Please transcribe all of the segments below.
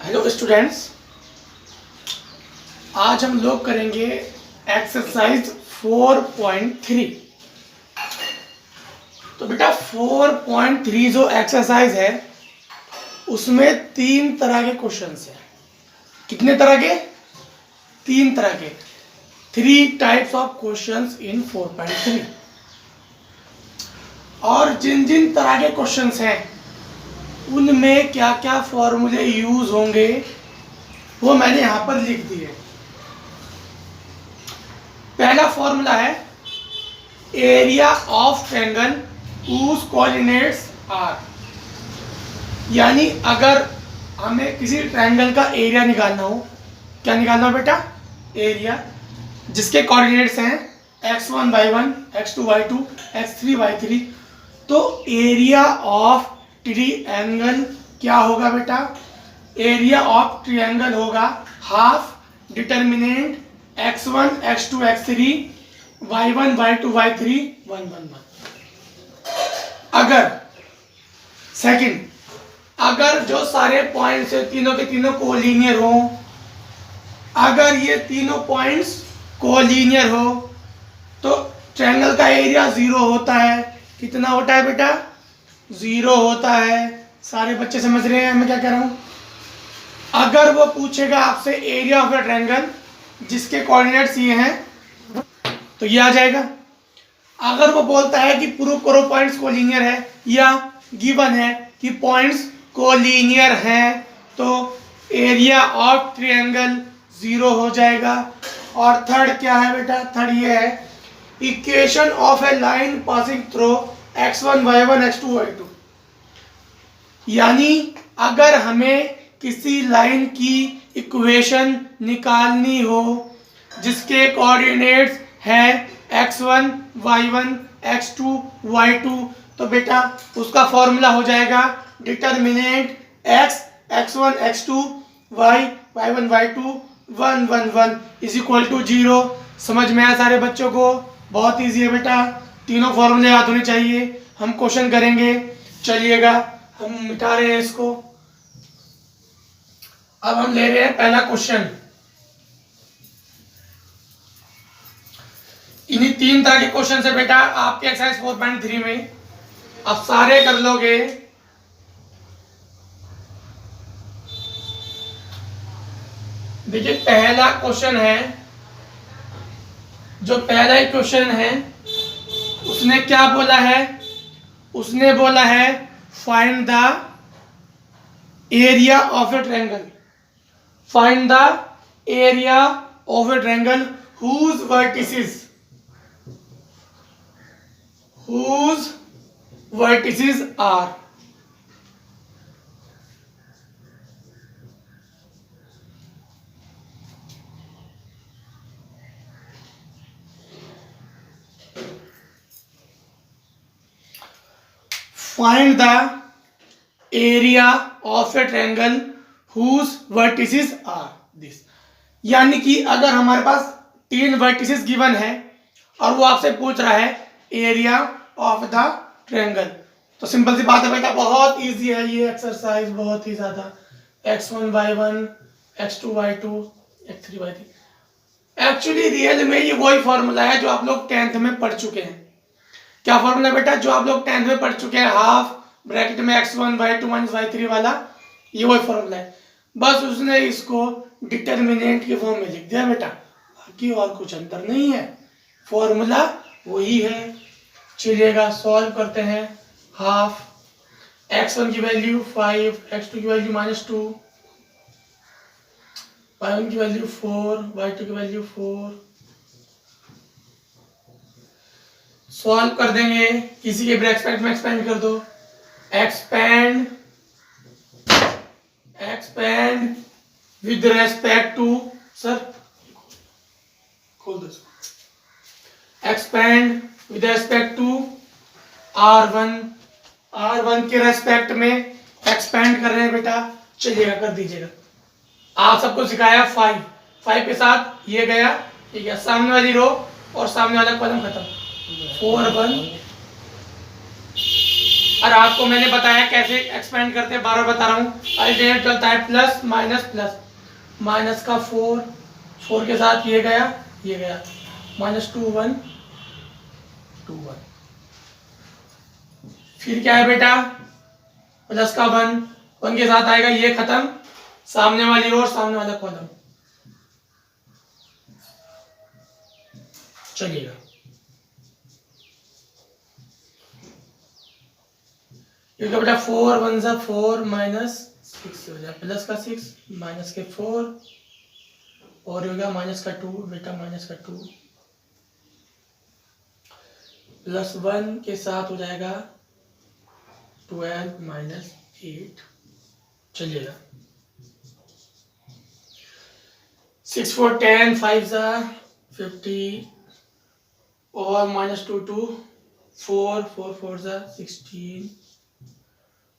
Hello students, आज हम लोग करेंगे एक्सरसाइज 4.3। तो बेटा 4.3 जो एक्सरसाइज है उसमें 3 तरह के क्वेश्चंस हैं। कितने तरह के? 3 तरह के। 3 टाइप्स ऑफ क्वेश्चंस इन 4.3। और जिन जिन तरह के क्वेश्चंस हैं उनमें क्या क्या फॉर्मूले यूज होंगे वो मैंने यहां पर लिख दिए। पहला फॉर्मूला है area of triangle whose coordinates are. यानी अगर हमें किसी ट्रायंगल का एरिया निकालना हो, क्या निकालना हो बेटा? एरिया, जिसके कोऑर्डिनेट्स हैं x1 y1 x2 y2 x3 y3। तो एरिया ऑफ ट्रायंगल क्या होगा बेटा? एरिया ऑफ ट्रायंगल होगा half determinant x1 x2 x3 y1 y2 y3 1 1 1। अगर सेकंड, अगर जो सारे पॉइंट्स है तीनों के तीनों कोलिनियर हो, अगर ये तीनों पॉइंट्स कोलिनियर हो तो ट्रायंगल का एरिया 0 होता है। कितना होता है बेटा? 0 होता है। सारे बच्चे समझ रहे हैं मैं क्या कह रहा हूं? अगर वो पूछेगा आपसे एरिया ऑफ द ट्रायंगल जिसके कोऑर्डिनेट्स ये हैं तो ये आ जाएगा। अगर वो बोलता है कि प्रूव करो पॉइंट्स कोलिनियर है या गिवन है कि पॉइंट्स कोलिनियर हैं तो एरिया ऑफ ट्रायंगल 0 हो जाएगा। और थर्ड क्या है बेटा? थर्ड ये है equation of a line passing through x1 y1 x2 y2। यानी अगर हमें किसी लाइन की इक्वेशन निकालनी हो जिसके कोऑर्डिनेट्स है x1 y1 x2 y2 तो बेटा उसका फॉर्मूला हो जाएगा determinant x x1 x2 y y1 y2 1 1 1 is equal to 0। समझ में आया सारे बच्चों को? बहुत इजी है बेटा, तीनों फॉर्मूले याद होने चाहिए। हम क्वेश्चन करेंगे, चलिएगा हम मिटा रहे हैं इसको। अब हम ले रहे हैं पहला क्वेश्चन। इन्हीं 3 तरह के क्वेश्चन है बेटा आपके एक्सरसाइज 4.3 में। अब सारे कर लोगे। देखिए पहला क्वेश्चन है, जो पहला ही क्वेश्चन है उसने क्या बोला है? उसने बोला है find the area of A triangle. Find the area of A triangle whose vertices are। Find the area of a triangle whose vertices are this। यानी कि अगर हमारे पास 3 वर्टिसेस गिवन है और वो आपसे पूछ रहा है एरिया ऑफ द ट्रायंगल, तो सिंपल सी बात है बेटा, बहुत इजी है ये एक्सरसाइज, बहुत ही ज्यादा। x1 y1 x2 y2 x3 y3। Actually real में ये वही फॉर्मूला है जो आप लोग 10th में पढ़ चुके हैं। क्या फॉर्मूला बेटा? जो आप लोग 10th में पढ़ चुके हैं, हाफ ब्रैकेट में x1 y2 माइनस y3 वाला, ये वही फॉर्मूला है। बस उसने इसको डिटर्मिनेंट के फॉर्म में लिख दिया बेटा, बाकी और कुछ अंतर नहीं है, फॉर्मूला वही है। चलिएगा सॉल्व करते हैं। हाफ x1 की वैल्यू 5, x2 की वैल्यू -2, y1 की वैल्यू 4, y2 की वैल्यू 4। सॉल्व कर देंगे, किसी के ब्रैकेट में एक्सपेंड कर दो। एक्सपेंड विद रेस्पेक्ट टू, सर खोल दो। Expand with respect to R1 के रेस्पेक्ट में एक्सपेंड कर रहे हैं बेटा। चलिएगा कर दीजिएगा। आप सबको सिखाया 5 के साथ ये गया, ठीक है, सामने वाली रो और सामने वाला कॉलम खत्म। 4 1 और आपको मैंने बताया कैसे एक्सपेंड करते हैं, बार बार बता रहा हूँ। अल्टरनेट चलता है प्लस माइनस प्लस, माइनस का 4, 4 के साथ ये गया माइनस 2 1 2 1, फिर क्या है बेटा प्लस का 1 1 के साथ आएगा ये खत्म, सामने वाली और सामने वाला कॉलम चलिएगा। क्योंकि बेटा 4 1 सा 4 माइनस 6 हो जाए, प्लस का 6 माइनस के 4 और हो गया माइनस का 2 बेटा, माइनस का 2 प्लस 1 के साथ हो जाएगा 12 माइनस 8 चलिएगा। 6 4 10 5 सा 50 और माइनस 2 2 4 4 4 सा 16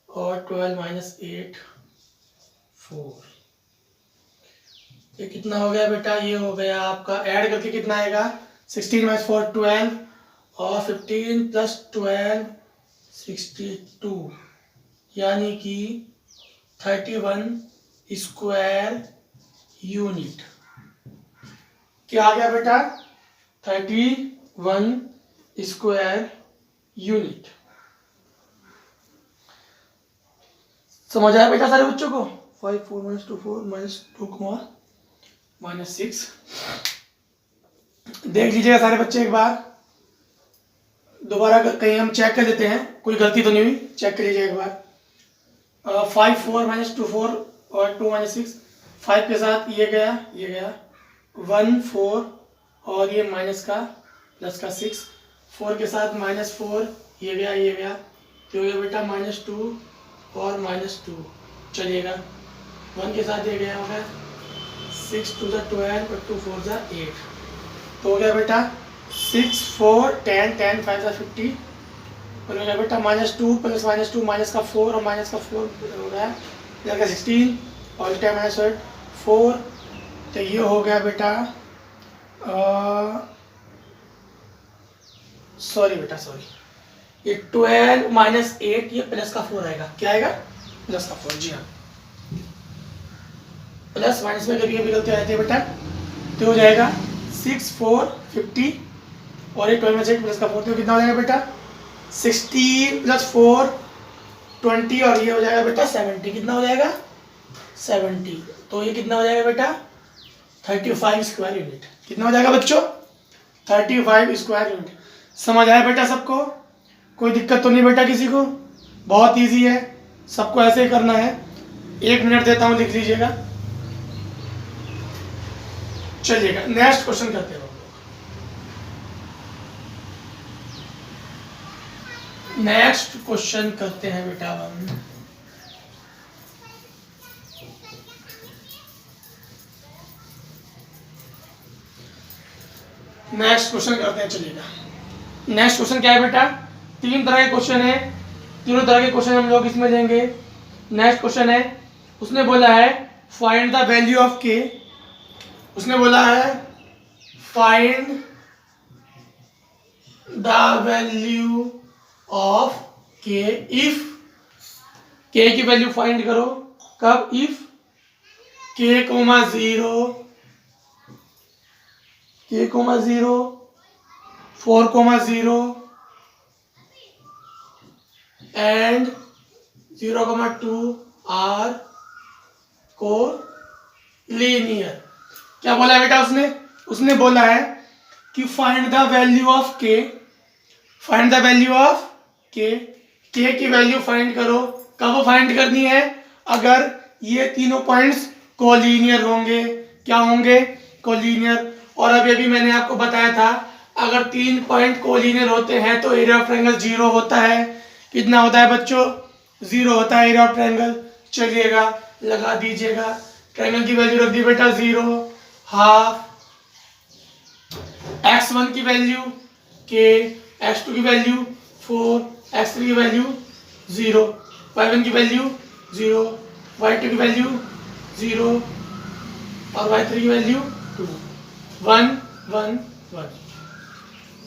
और 12 माइनस 8 4, ये कितना हो गया बेटा, ये हो गया आपका ऐड करके कितना आएगा 16 माइनस 4 12 और 15 प्लस 12 62, यानी कि 31 स्क्वायर यूनिट। क्या आ गया बेटा 31 स्क्वायर यूनिट। समझ आया बेटा सारे बच्चों को। 5 4 माइनस 2 4 माइनस 2 माइनस 6 देख लीजिएगा सारे बच्चे, एक बार दोबारा कहीं हम चेक कर लेते हैं, कोई गलती तो नहीं हुई, चेक कर लीजिए एक बार। 5 4 माइनस 2 4 और 2 माइनस 6, 5 के साथ ये गया 1 4 और ये माइनस का प्लस का 6, 4 के साथ माइनस 4 ये गया तो ये बेटा माइनस 2 और माइनस 2 चलिएगा। 1 के साथ ये गया होगा 6 2 12 और 2 4 8, तो हो गया बेटा 6 4 10 10 5 50 और हो गया बेटा माइनस 2 प्लस माइनस 2 माइनस का 4 और माइनस का 4 हो गया 16 और 10 माइनस 4, तो ये हो गया बेटा सॉरी बेटा ये 12 माइनस 8 ये प्लस का 4 आएगा, क्या आएगा प्लस का 4, जी हाँ प्लस माइनस में कभी कभी गलती आती है बेटा, तो हो जाएगा 6 4 50 और ये 12 माइनस 8 प्लस का 4, तो कितना हो जाएगा बेटा 16 प्लस 4 20 और ये हो जाएगा बेटा 70, कितना हो जाएगा 70, तो ये कितना हो जाएगा बेटा 35 स्क्वायर यूनिट। कितना हो जाएगा बच्चों 35 स्क्वायर यूनिट। समझ आया बेटा सबको, कोई दिक्कत तो नहीं बेटा किसी को, बहुत इजी है, सबको ऐसे ही करना है। 1 मिनट देता हूं लिख लीजिएगा। चलिएगा नेक्स्ट क्वेश्चन करते हैं। नेक्स्ट क्वेश्चन करते हैं बेटा हम। नेक्स्ट क्वेश्चन करते हैं, चलिएगा नेक्स्ट क्वेश्चन क्या है बेटा, 3 तरह के क्वेश्चन है, तीनों तरह के क्वेश्चन हम लोग इसमें लेंगे। नेक्स्ट क्वेश्चन है, उसने बोला है फाइंड द वैल्यू ऑफ के, उसने बोला है find the value of k if, k की वैल्यू फाइंड करो कब, if k comma 0 k, 0 4, 0 and 0, 2 are collinear. क्या बोला है बेटा उसने बोला है कि find the value of k, find the value of k की वैल्यू फाइंड करो, कब फाइंड करनी है, अगर ये तीनों पॉइंट्स कोलिनियर होंगे। क्या होंगे कोलिनियर। और अभी मैंने आपको बताया था अगर 3 पॉइंट कोलिनियर होते हैं तो एरिया ऑफ ट्रायंगल 0 होता है। कितना होता है बच्चों 0 होता है एरिया ऑफ ट्रायंगल। चलिएगा लगा दीजिएगा, ट्रायंगल की वैल्यू रख दी बेटा 0, हाफ x1 की वैल्यू k, x2 की वैल्यू 4, x3 की वैल्यू 0, y1 की वैल्यू 0, y2 की वैल्यू 0 और y3 की value 2, 1 1 1।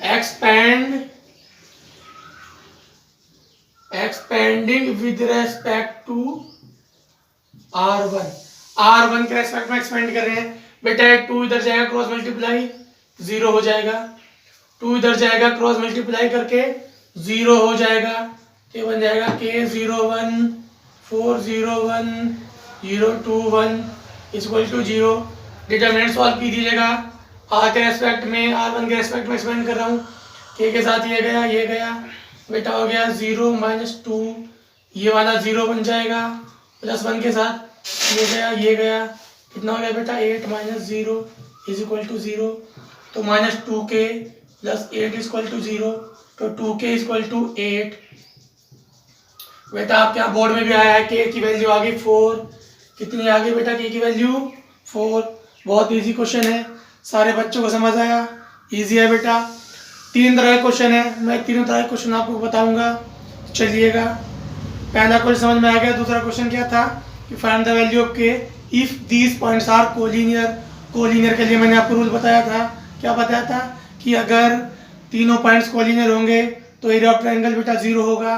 Expand expanding with respect to R1 के रेस्पेक्ट में एक्सपेंड कर रहे हैं बेटा। 2 इधर जाएगा क्रॉस मल्टीप्लाई 0 हो जाएगा, 2 इधर जाएगा क्रॉस मल्टीप्लाई करके 0 हो जाएगा। ये बन जाएगा K01 401 021 equal to 0। Determinant solve की दीजिएगा। R के रेस्पेक्ट में R1 के रेस्पेक्ट में एक्सपेंड कर रहा हूँ। K के साथ ये गया बेटा, हो गया 0 - 2, ये वाला 0 बन जाएगा, प्लस 1 के साथ ये गया कितना हो गया बेटा 8 - 0 इज इक्वल टू 0। तो -2k + 8 इक्वल टू 0, तो 2k इक्वल टू 8। बेटा आपके यहाँ बोर्ड में भी आया है k की वैल्यू आ गई 4। कितनी आ गई बेटा k की वैल्यू 4। बहुत इजी क्वेश्चन है, सारे बच्चों को समझ आया, इजी है बेटा। 3 तरह के क्वेश्चन है, मैं तीनों तरह के क्वेश्चन आपको बताऊंगा, चलिएगा। पहला क्वेश्चन समझ में आ गया। दूसरा क्वेश्चन क्या था कि find the value of k if these points are collinear. Collinear के लिए मैंने आपको रूल बताया था, क्या बताया था कि अगर तीनों पॉइंट्स कोलिनियर होंगे तो एरिया ऑफ ट्रायंगल बेटा 0 होगा।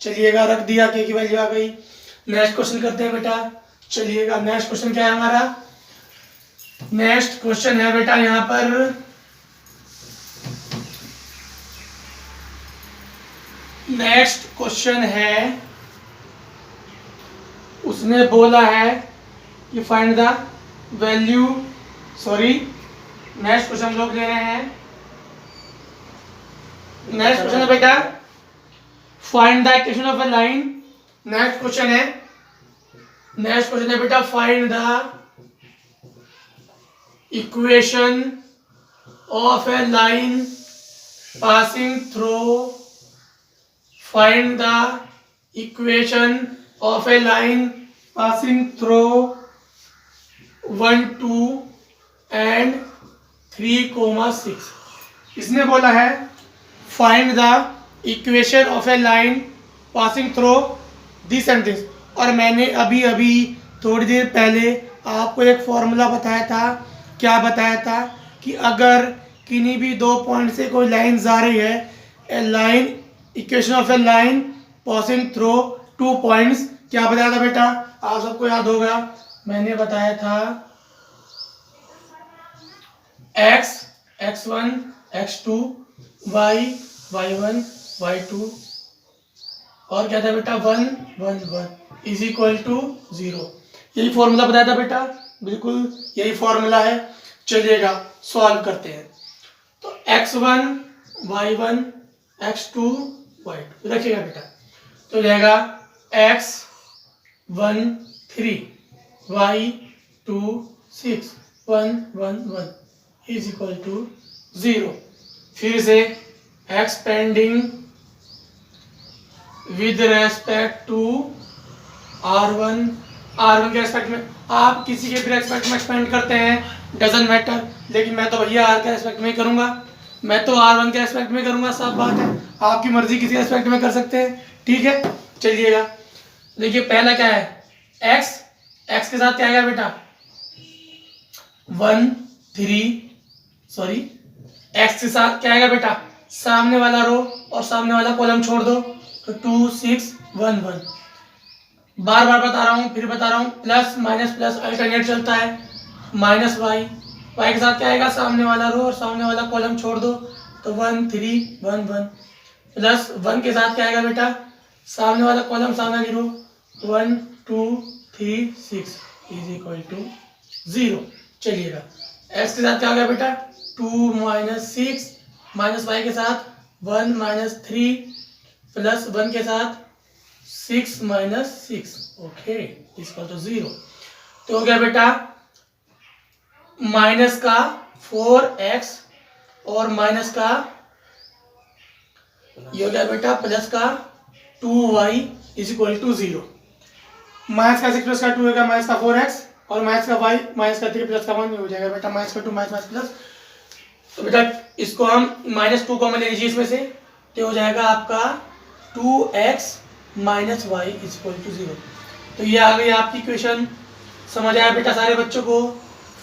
चलिएगा, रख दिया, k की वैल्यू आ गई। नेक्स्ट क्वेश्चन करते हैं बेटा, चलिएगा। नेक्स्ट क्वेश्चन क्या है हमारा? नेक्स्ट क्वेश्चन है बेटा यहाँ पर, नेक्स्ट क्वेश्चन है, उसने बोला है कि find the value, sorry next question हम लोग ले रहे हैं। नेक्स्ट क्वेश्चन है बेटा find the equation of a line. Next question है बेटा find the equation of a line passing through. Find the equation of a line passing through 1 2 and 3,6। इसने बोला है find the equation of a line passing through this and this। और मैंने अभी थोड़ी देर पहले आपको एक फॉर्मूला बताया था। क्या बताया था कि अगर किन्हीं भी 2 पॉइंट से कोई लाइन जा रही है, a line, equation of a line passing through 2 points, क्या बताया था बेटा? आप सबको याद होगा, मैंने बताया था x x1 x2 y y1 y2 और क्या था बेटा 1 1 1 इज इक्वल टू 0। यही फॉर्मूला बताया था बेटा, बिल्कुल यही फॉर्मूला है। चलिएगा सॉल्व करते हैं। तो x1 y1 x2 y2 रखिएगा बेटा, तो जाएगा x1 3 y2 6 1 1 1 is equal to 0। फिर से expanding with respect to R1 के रेस्पेक्ट में, आप किसी के भी रेस्पेक्ट में एक्सपेंड करते हैं, डजंट मैटर, लेकिन मैं तो भैया R के रेस्पेक्ट में ही करूँगा, मैं तो R1 के रेस्पेक्ट में करूँगा। सब बात है, आपकी मर्जी किसी रेस्पेक्ट में कर सकते हैं, ठीक है। चलिएगा, देखिए पहला क्या है, x के साथ क्या आएगा बेटा 1 3, सॉरी x के साथ क्या आएगा बेटा, सामने वाला रो और सामने वाला कॉलम छोड़ दो, तो 2 6 1 1। बार बार बता रहा हूँ, फिर बता रहा हूँ, प्लस माइनस प्लस अल्टरनेट चलता है, माइनस y के साथ क्या आएगा, सामने वाला रो और सामने वाला कॉलम छोड़ दो, तो 1 3 1 1। प्लस 1 के साथ क्या आएगा बेटा, सामने वाला कॉलम सामने वाली रो, 1 2 3 6 इज इक्वल टू 0। चलिएगा, x के साथ क्या आ गया बेटा 2 6 माइनस y के साथ 1 -3 प्लस 1 के साथ 6 -6, ओके इक्वल टू 0। तो हो गया बेटा माइनस का 4x और माइनस का ये हो गया बेटा प्लस का 2y is equal to 0। Minus का 6 प्लस का 2 होगा माइनस का 4x और माइनस का y माइनस का 3 प्लस का 1 हो जाएगा बेटा माइनस का 2 माइनस प्लस। तो बेटा इसको हम -2 कॉमन ले लीजिए इसमें से, तो हो जाएगा आपका 2x minus y is equal to 0। तो ये आ गई आपकी इक्वेशन। समझ आया बेटा सारे बच्चों को?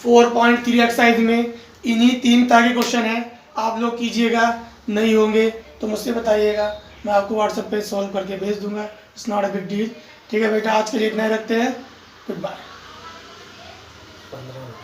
4.3 एक्सरसाइज में इन्हीं 3 तरह के क्वेश्चन हैं, आप लोग कीजिएगा, नहीं होंगे तो मुझसे बताइएगा। मैं आपको व्हाट्सएप पे सॉल्व करके भेज दूंगा, it's not a big deal. ठीक है बेटा, आज के लिए इतना ही रखते हैं, गुड बाय। 15 मिनट